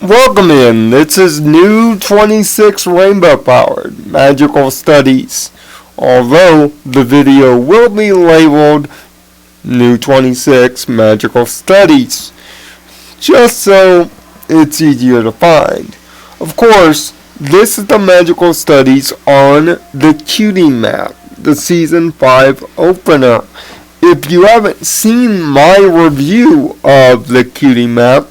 Welcome in. This is New 26 Rainbow Powered Magical Studies. Although the video will be labeled New 26 Magical Studies, just so it's easier to find. Of course, this is the Magical Studies on the Cutie map, the Season 5 opener. If you haven't seen my review of the Cutie map,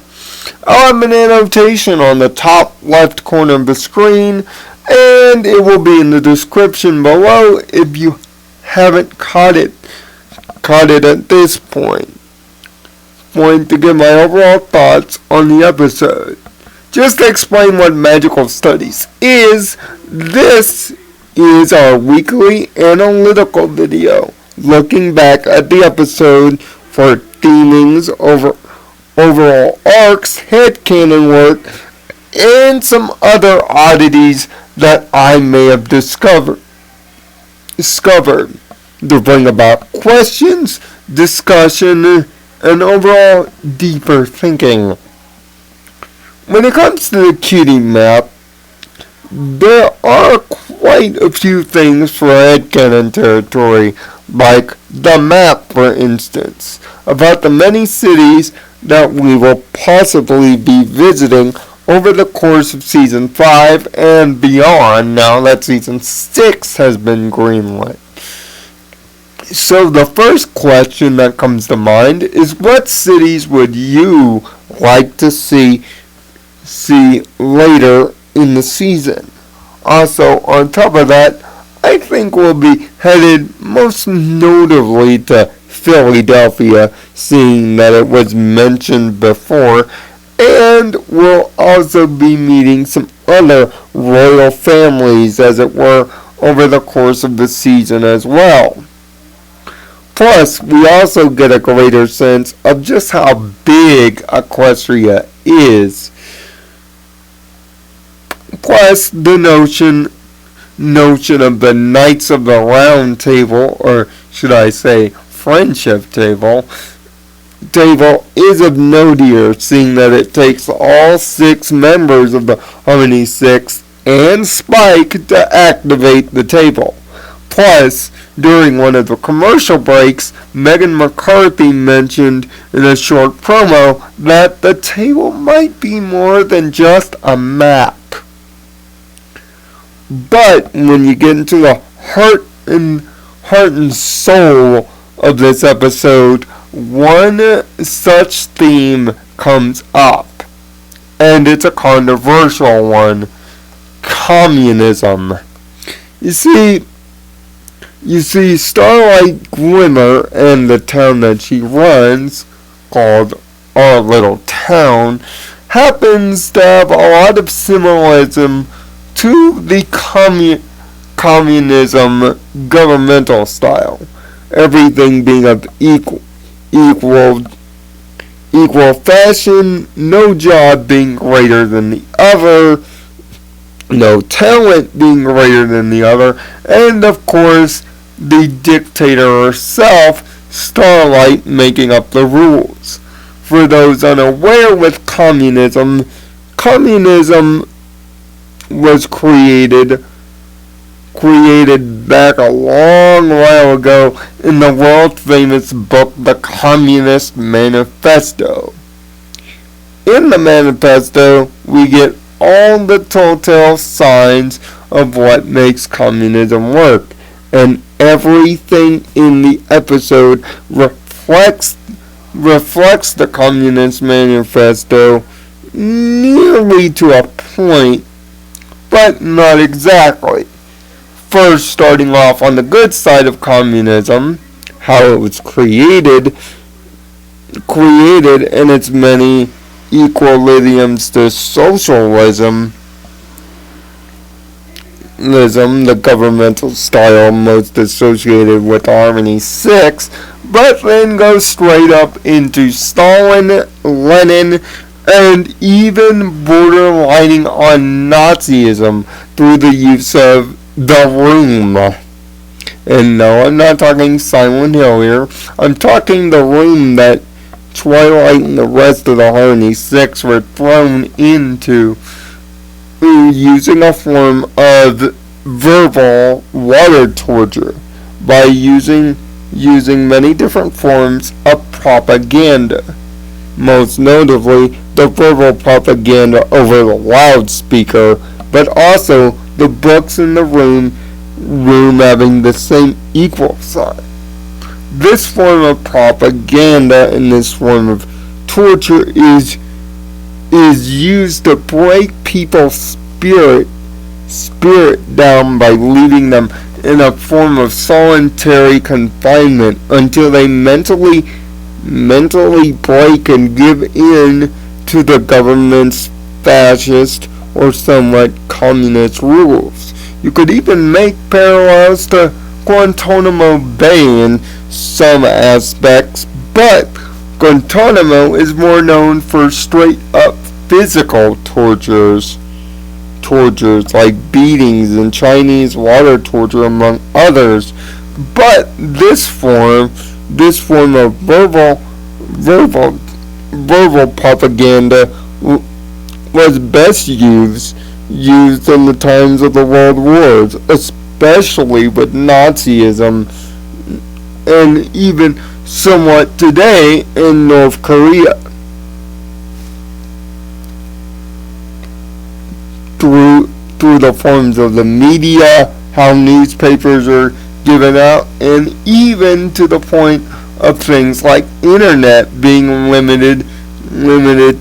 I'll have an annotation on the top left corner of the screen, and it will be in the description below if you haven't caught it at this point. Going to give my overall thoughts on the episode. Just to explain what Magical Studies is, this is our weekly analytical video, looking back at the episode for themings, overall arcs, headcanon work, and some other oddities that I may have discovered to bring about questions, discussion, and overall deeper thinking. When it comes to the Cutie map, there are quite a few things for headcanon territory, like the map, for instance, about the many cities that we will possibly be visiting over the course of Season 5 and beyond, now that Season 6 has been greenlit. So the first question that comes to mind is, what cities would you like to see later in the season? Also, on top of that, I think we'll be headed most notably to Philadelphia, seeing that it was mentioned before, and we'll also be meeting some other royal families, as it were, over the course of the season as well. Plus, we also get a greater sense of just how big Equestria is. Plus, the notion of the Knights of the Round Table, or should I say friendship table is of note here, seeing that it takes all 6 members of the Harmony 6 and Spike to activate the table. Plus, during one of the commercial breaks, Megan McCarthy mentioned in a short promo that the table might be more than just a map. But when you get into the heart and soul of this episode, one such theme comes up, and it's a controversial one: communism. You see, Starlight Glimmer and the town that she runs, called Our Little Town, happens to have a lot of symbolism to the communism governmental style. Everything being of equal fashion, no job being greater than the other, no talent being greater than the other, and of course, the dictator herself, Starlight, making up the rules. For those unaware with communism was created back a long while ago in the world-famous book, The Communist Manifesto. In the manifesto, we get all the telltale signs of what makes communism work, and everything in the episode reflects the Communist Manifesto nearly to a point, but not exactly. First, starting off on the good side of communism, how it was created and its many equilibriums to socialism, the governmental style most associated with Harmony 6, but then goes straight up into Stalin, Lenin, and even borderlining on Nazism through the use of the Room. And no, I'm not talking Silent Hill here. I'm talking the room that Twilight and the rest of the Harmony Six were thrown into using a form of verbal water torture by using many different forms of propaganda. Most notably, the verbal propaganda over the loudspeaker, but also the books in the room having the same equal sign. This form of propaganda and this form of torture is used to break people's spirit down by leaving them in a form of solitary confinement until they mentally break and give in to the government's fascist or somewhat communist rules. You could even make parallels to Guantanamo Bay in some aspects, but Guantanamo is more known for straight up physical tortures like beatings and Chinese water torture among others. But this form of verbal propaganda was best used in the times of the World Wars, especially with Nazism, and even somewhat today in North Korea. Through the forms of the media, how newspapers are given out, and even to the point of things like internet being limited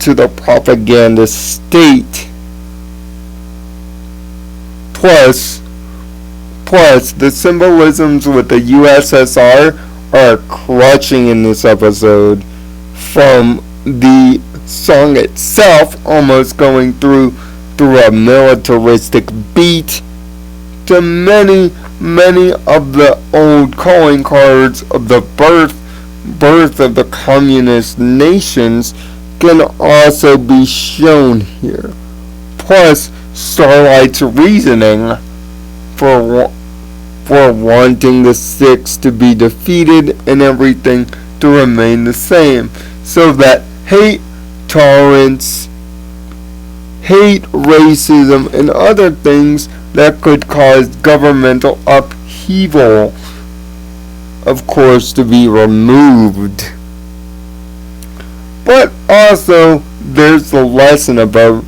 to the propaganda state. Plus, the symbolisms with the USSR are crushing in this episode, from the song itself almost going through a militaristic beat to many of the old calling cards of the birth of the communist nations can also be shown here. Plus, Starlight's reasoning for wanting the Six to be defeated and everything to remain the same, so that hate, tolerance, hate, racism, and other things that could cause governmental upheaval, of course, to be removed. But also, there's the lesson about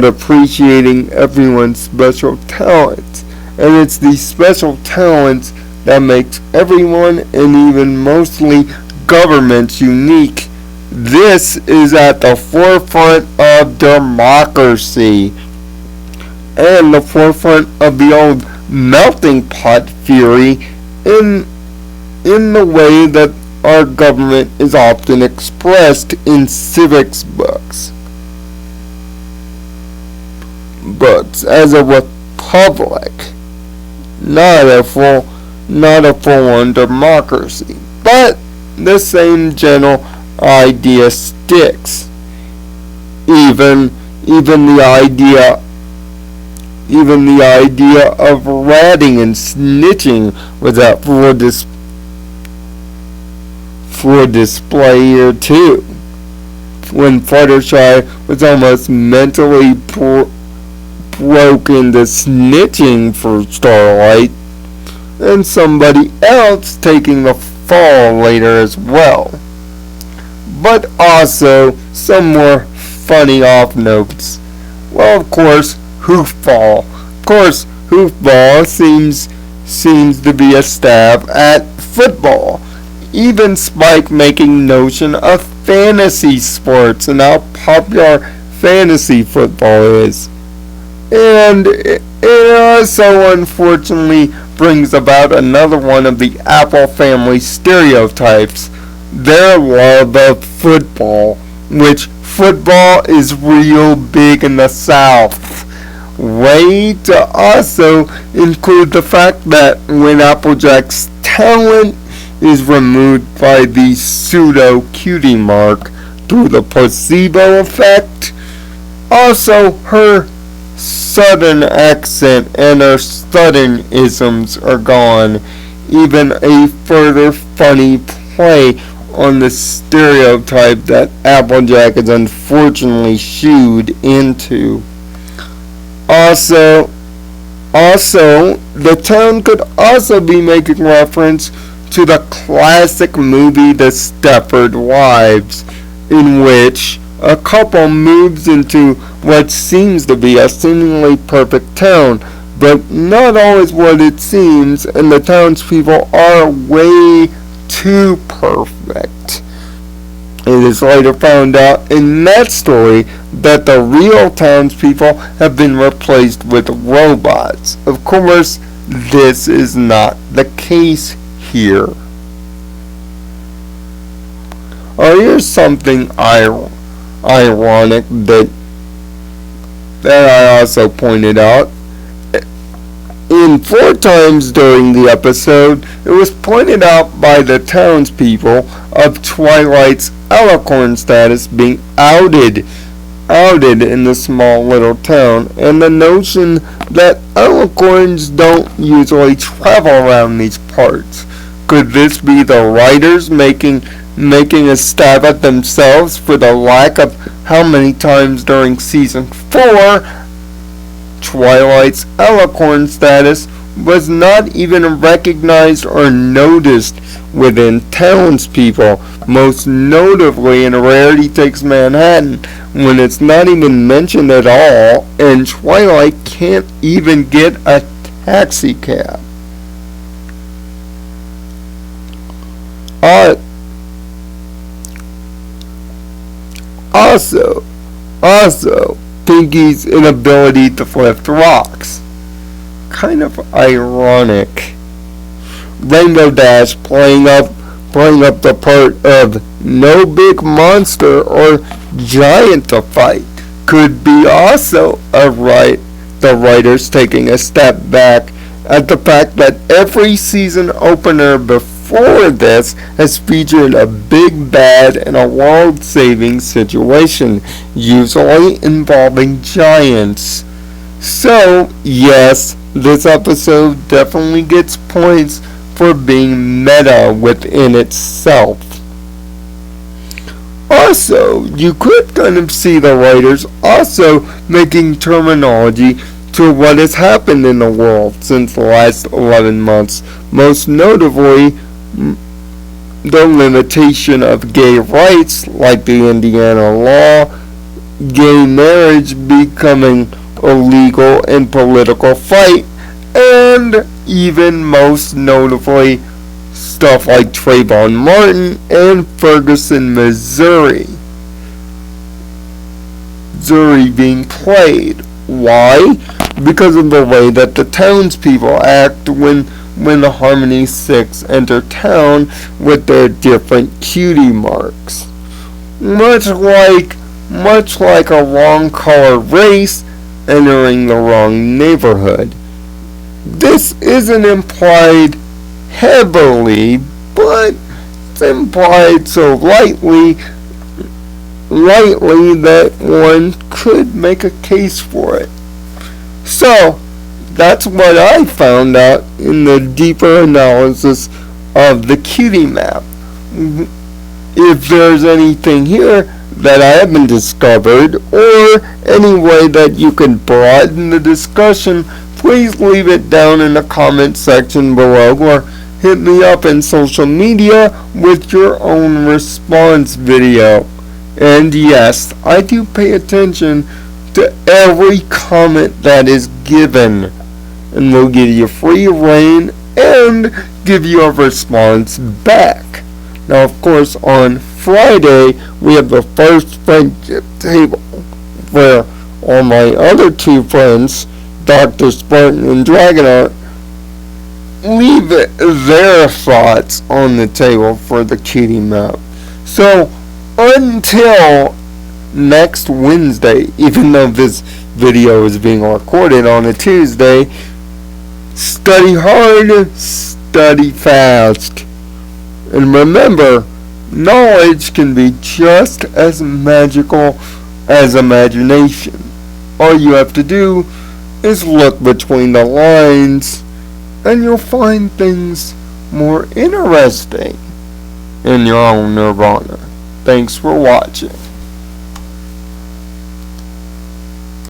appreciating everyone's special talents. And it's these special talents that makes everyone, and even mostly governments, unique. This is at the forefront of democracy and the forefront of the old melting pot theory in the way that our government is often expressed in civics books. As a republic, not a full-on democracy. But the same general idea sticks. Even the idea of ratting and snitching was up for display here too. When Fluttershy was almost mentally broken to snitching for Starlight, and somebody else taking the fall later as well. But also some more funny off notes. Well, of course, Hoofball. Of course, Hoofball seems to be a stab at football. Even Spike making notion of fantasy sports and how popular fantasy football is. And it also unfortunately brings about another one of the Apple family stereotypes, their love of football, which football is real big in the South. Way to also include the fact that when Applejack's talent is removed by the pseudo Cutie mark through the placebo effect, also her Southern accent and her Southern-isms are gone. Even a further funny play on the stereotype that Applejack is unfortunately shooed into. Also, the town could also be making reference to the classic movie The Stepford Wives, in which a couple moves into what seems to be a seemingly perfect town, but not always what it seems, and the townspeople are way too perfect. It is later found out in that story that the real townspeople have been replaced with robots. Of course, this is not the case here. Here's something ironic that I also pointed out. In 4 times during the episode, it was pointed out by the townspeople of Twilight's alicorn status being outed in the small little town, and the notion that alicorns don't usually travel around these parts. Could this be the writers making a stab at themselves for the lack of how many times during season 4 Twilight's alicorn status was not even recognized or noticed within townspeople, most notably in Rarity Takes Manhattan, when it's not even mentioned at all, and Twilight can't even get a taxi cab. Also, Pinky's inability to lift rocks. Kind of ironic. Rainbow Dash playing up the part of no big monster or giant to fight could be also the writers taking a step back at the fact that every season opener before this has featured a big bad in a world-saving situation, usually involving giants. So, yes, this episode definitely gets points for being meta within itself. Also, you could kind of see the writers also making terminology to what has happened in the world since the last 11 months, most notably the limitation of gay rights like the Indiana law, gay marriage becoming illegal in political fight, and even most notably stuff like Trayvon Martin and Ferguson, Missouri being played. Why? Because of the way that the townspeople act when the Harmony 6 enter town with their different cutie marks. Much like a wrong color race entering the wrong neighborhood. This isn't implied heavily, but it's implied so lightly that one could make a case for it. So, that's what I found out in the deeper analysis of the Cutie map. If there's anything here that I haven't discovered, or any way that you can broaden the discussion, please leave it down in the comment section below, or hit me up in social media with your own response video. And yes, I do pay attention to every comment that is given, and will give you free reign and give you a response back. Now, of course, on Friday, we have the first friendship table, where all my other 2 friends, Dr. Spartan and Dragonheart, leave their thoughts on the table for the Cutie map. So, until next Wednesday, even though this video is being recorded on a Tuesday, study hard, study fast. And remember, knowledge can be just as magical as imagination. All you have to do is look between the lines, and you'll find things more interesting. in your own nirvana. Thanks for watching.